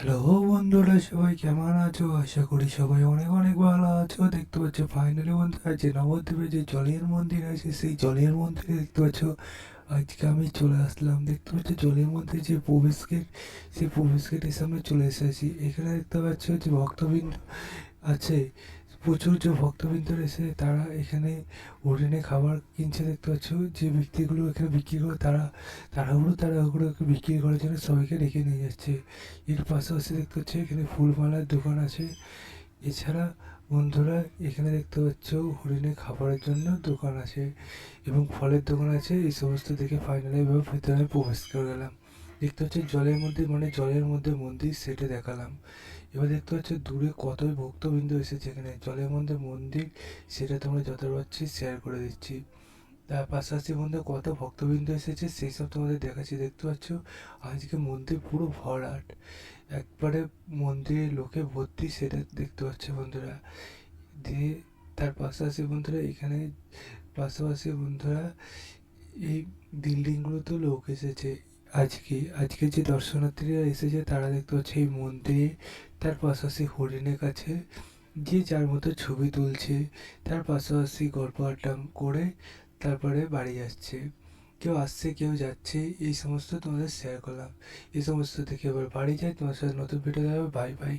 Hello বন্ধুরা, সবাই কেমন আছো? আশা করি সবাই অনেক অনেক ভালো আছো। দেখতে পাচ্ছ ফাইনালি বন্ধুরা, যে নবদ্বীপে যে জলের মন্দির আছে সেই জলের মন্দিরে দেখতে পাচ্ছ আজকে আমি চলে আসলাম। দেখতে পাচ্ছ জলের মধ্যে যে প্রবেশ গেট, সেই প্রবেশ গেটের সামনে চলে এসেছি। এখানে দেখতে পাচ্ছ যে ভক্তবৃন্দ আছে, প্রচুর যে ভক্তবৃন্দ এসে তারা এখানে হরিণে খাবার কিনছে। দেখতে পাচ্ছ যে ব্যক্তিগুলো এখানে বিক্রি করে তারা তাড়াহুড়ো বিক্রি করার জন্য সবাইকে ডেকে নিয়ে যাচ্ছে। এর পাশাপাশি দেখতে পাচ্ছ এখানে ফুলমালার দোকান আছে। এছাড়া বন্ধুরা এখানে দেখতে পাচ্ছ হরিণে খাবারের জন্য দোকান আছে এবং ফলের দোকান আছে। এই সমস্ত দেখে ফাইনালি এভাবে ভেতরে আমি প্রবেশ করে গেলাম। দেখতে হচ্ছে জলের মধ্যে, মানে জলের মধ্যে মন্দির, সেটা দেখালাম। এবার দেখতে পাচ্ছ দূরে কতই ভক্তবৃন্দ এসেছে এখানে জলের মধ্যে মন্দির, সেটা তোমরা যত পারছি শেয়ার করে দিচ্ছি। তার পাশাপাশি বন্ধু কত ভক্তবৃন্দ এসেছে সেই সব তোমাদের দেখাচ্ছি। দেখতে পাচ্ছ আজকে মন্দির পুরো ভরাট, একবারে মন্দিরে লোকে ভর্তি, সেটা দেখতে পাচ্ছ বন্ধুরা। দিয়ে তার পাশাপাশি বন্ধুরা এখানে পাশাপাশি বন্ধুরা এই বিল্ডিংগুলোতেও লোক এসেছে। আজকে যে দর্শনার্থীরা এসেছে তারা দেখতে পাচ্ছে এই মন্দিরে, তার পাশাপাশি হরিণের কাছে যে যার মতো ছবি তুলছে, তার পাশাপাশি গল্প আড্ডা করে তারপরে বাড়ি যাচ্ছে। কেউ আসছে কেউ যাচ্ছে, এই সমস্ত তোমাদের শেয়ার করলাম। এই সমস্ত দেখে এবার বাড়ি যাই, তোমার সাথে নতুন ভিডিও দেখাবে। Bye bye.